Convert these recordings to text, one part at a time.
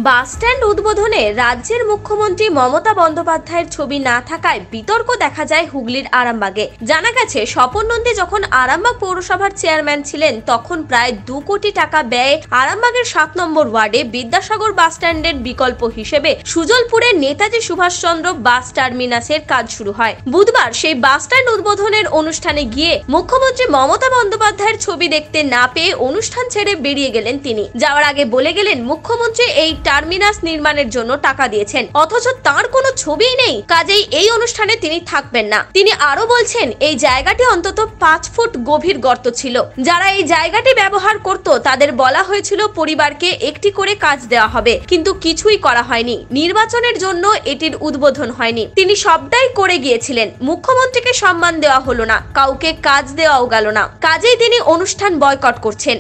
Bus stand উদ্বোধনে রাজ্যের মুখ্যমন্ত্রী মমতা বন্দ্যোপাধ্যায়ের ছবি না থাকায় বিতর্ক দেখা যায় হুগলির আরামবাগে। জানা গেছে, স্বপন নন্দী যখন আরামবাগ পৌরসভার চেয়ারম্যান ছিলেন তখন প্রায় 2 কোটি টাকা ব্যয়ে আরামবাগের 7 নম্বর ওয়ার্ডে বিদ্যাসাগর বাসস্ট্যান্ডের বিকল্প হিসেবে সুজলপুরের নেতাজি সুভাষচন্দ্র বাস টার্মিনাসের কাজ শুরু হয়। বুধবার সেই বাসস্ট্যান্ড উদ্বোধনের অনুষ্ঠানে গিয়ে মুখ্যমন্ত্রী মমতা বন্দ্যোপাধ্যায়ের ছবি দেখতে না পেয়ে অনুষ্ঠান ছেড়ে বেরিয়ে গেলেন তিনি। যাওয়ার আগে বলে গেলেন, মুখ্যমন্ত্রী এই টার্মিনাস নির্মাণের জন্য টাকা দিয়েছেন, অথচ তার কোনো ছবিই নেই, কাজেই এই অনুষ্ঠানে তিনি থাকবেন না। তিনি আরো বলছেন, এই জায়গাটি অন্তত 5 ফুট গভীর গর্ত ছিল। যারা এই জায়গাটি ব্যবহার করত তাদের বলা হয়েছিল পরিবারকে একটি করে কাজ দেওয়া হবে, কিন্তু কিছুই করা হয়নি। নির্বাচনের জন্য এটির উদ্বোধন হয়নি। তিনি সবটাই করে গিয়েছিলেন। মুখ্যমন্ত্রীকে সম্মান দেওয়া হলো না, কাউকে কাজ দেওয়াও গেল না, কাজেই তিনি অনুষ্ঠান বয়কট করছেন।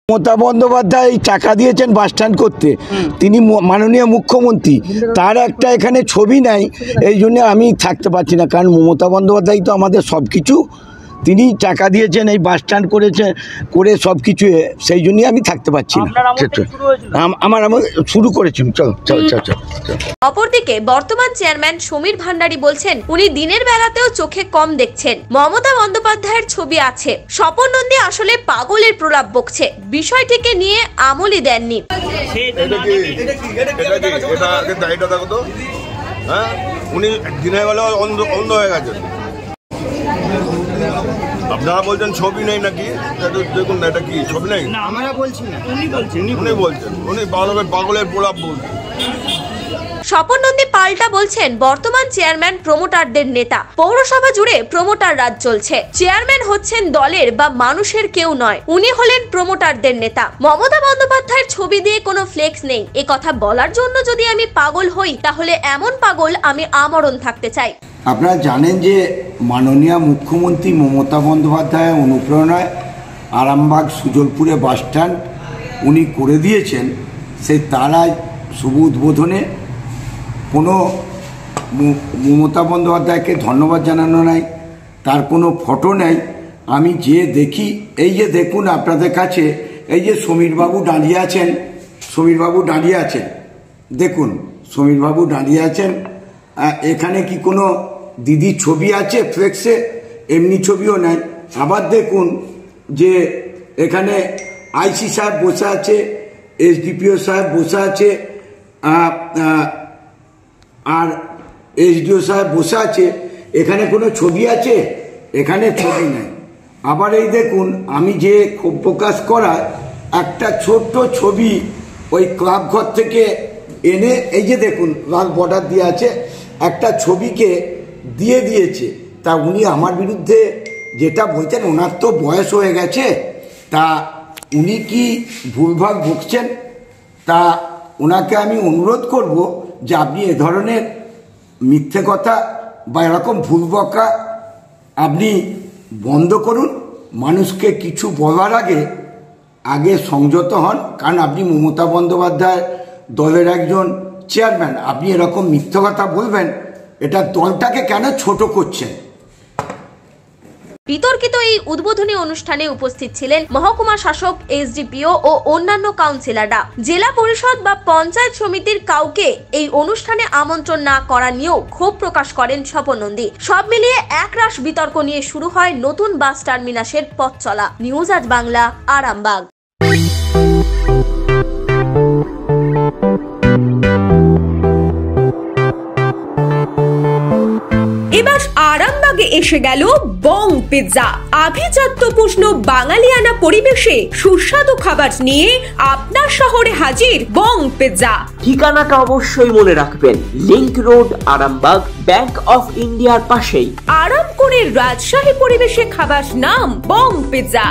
মমতা বন্দ্যোপাধ্যায় টাকা দিয়েছেন বাস স্ট্যান্ড করতে, তিনি মাননীয় মুখ্যমন্ত্রী, তার একটা এখানে ছবি নাই, এই জন্য আমি থাকতে পারছি না। কারণ মমতা বন্দ্যোপাধ্যায় তো আমাদের সব কিছু, তিনি টাকা দিয়েছেন, এই বাস স্ট্যান্ড করেছে, করে সব কিছু, সেই জন্যই আমি থাকতে পারছি না। আমার শুরু করেছি। চল। অপরদিকে বর্তমান চেয়ারম্যান সমীর ভান্ডারী বলছেন, উনি দিনের বেলাতেও চোখে কম দেখছেন। মমতা বন্দ্যোপাধ্যায়ের ছবি আছে, স্বপন নন্দী আসলে পাগলের প্রলাপ বকছে, বিষয়টিকে নিয়ে আমলই দেননি। উনি দিনের বেলা অন্ধ হয়ে গেছেন, আপনারা বলছেন ছবি নেই নাকি? দেখুন না, এটা কি ছবি নেই? আমরা বলছি না, উনি বলছেন, উনি পাগলের প্রলাপ বলছেন। স্বপন নন্দী পাল্টা বলছেন, বর্তমান চেয়ারম্যান প্রমোটারদের নেতা, পৌরসভা জুড়ে প্রমোটার রাজ চলছে। চেয়ারম্যান হচ্ছেন দলের বা মানুষের কেউ নয়, উনি হলেন প্রমোটারদের নেতা। মমতা বন্দ্যোপাধ্যায়ের ছবি দিয়ে কোনো ফ্লেক্স নেই, এ কথা বলার জন্য যদি আমি পাগল হই, তাহলে এমন পাগল আমি আমরণ থাকতে চাই। আপনারা জানেন যে মাননীয় মুখ্যমন্ত্রী মমতা বন্দ্যোপাধ্যায়ের অনুপ্রেরণায় আরামবাগ সুজলপুরে বাস স্ট্যান্ড উনি করে দিয়েছেন। সেই তারা শুভ উদ্বোধনে কোনো মমতা বন্দ্যোপাধ্যায়কে ধন্যবাদ জানানো নাই, তার কোনো ফটো নেই। আমি যে দেখি, এই যে দেখুন আপনাদের কাছে, এই যে সমীরবাবু দাঁড়িয়ে আছেন, দেখুন সমীরবাবু দাঁড়িয়ে আছেন। এখানে কি কোনো দিদির ছবি আছে ফ্লেক্সে? এমনি ছবিও নাই। আবার দেখুন যে এখানে আইসি সাহেব বসে আছে, এসডিপিও সাহেব বসে আছে, আর এসডিও সাহেব বসে আছে। এখানে কোনো ছবি আছে? এখানে ছবি নাই। আবার এই দেখুন, আমি যে ক্ষোভ প্রকাশ করা একটা ছোট্ট ছবি ওই ক্লাব ঘর থেকে এনে, এই যে দেখুন লাল বর্ডার দিয়ে আছে, একটা ছবিকে দিয়ে দিয়েছে। তা উনি আমার বিরুদ্ধে যেটা বলছেন, ওনার তো বয়স হয়ে গেছে, তা উনি কি ভুলভাল বকছেন? তা ওনাকে আমি অনুরোধ করব যে আপনি এ ধরনের মিথ্যে কথা বা এরকম ভুল বকা আপনি বন্ধ করুন। মানুষকে কিছু বলার আগে সংযত হন, কারণ আপনি মমতা বন্দ্যোপাধ্যায় দলের একজন চেয়ারম্যান, আপনি এরকম মিথ্যে কথা বলবেন, এটা দলটাকে কেন ছোট করছেন? বিতর্কিত এই উদ্বোধনী অনুষ্ঠানে উপস্থিত ছিলেন মহকুমা শাসক, এসডিপিও ও অন্যান্য কাউন্সিলররা। জেলা পরিষদ বা পঞ্চায়েত সমিতির কাউকে এই অনুষ্ঠানে আমন্ত্রণ না করা নিয়েও ক্ষোভ প্রকাশ করেন স্বপন নন্দী। সব মিলিয়ে একরাশ বিতর্ক নিয়ে শুরু হয় নতুন বাস টার্মিনাসের পথ চলা। নিউজ আজ বাংলা, আরামবাগ। এবার আরামবাগে এসে গেল বং পিৎজা। আভিজাত্যপূর্ণ বাঙালিয়ানা পরিবেশে সুস্বাদু খাবার নিয়ে আপনার শহরে হাজির বং পিৎজা। ঠিকানাটা অবশ্যই মনে রাখবেন, link road, Arambagh, bank of ইন্ডিয়ার পাশেই। আরাম করে রাজশাহী পরিবেশে খাবার নাম বং পিৎজা।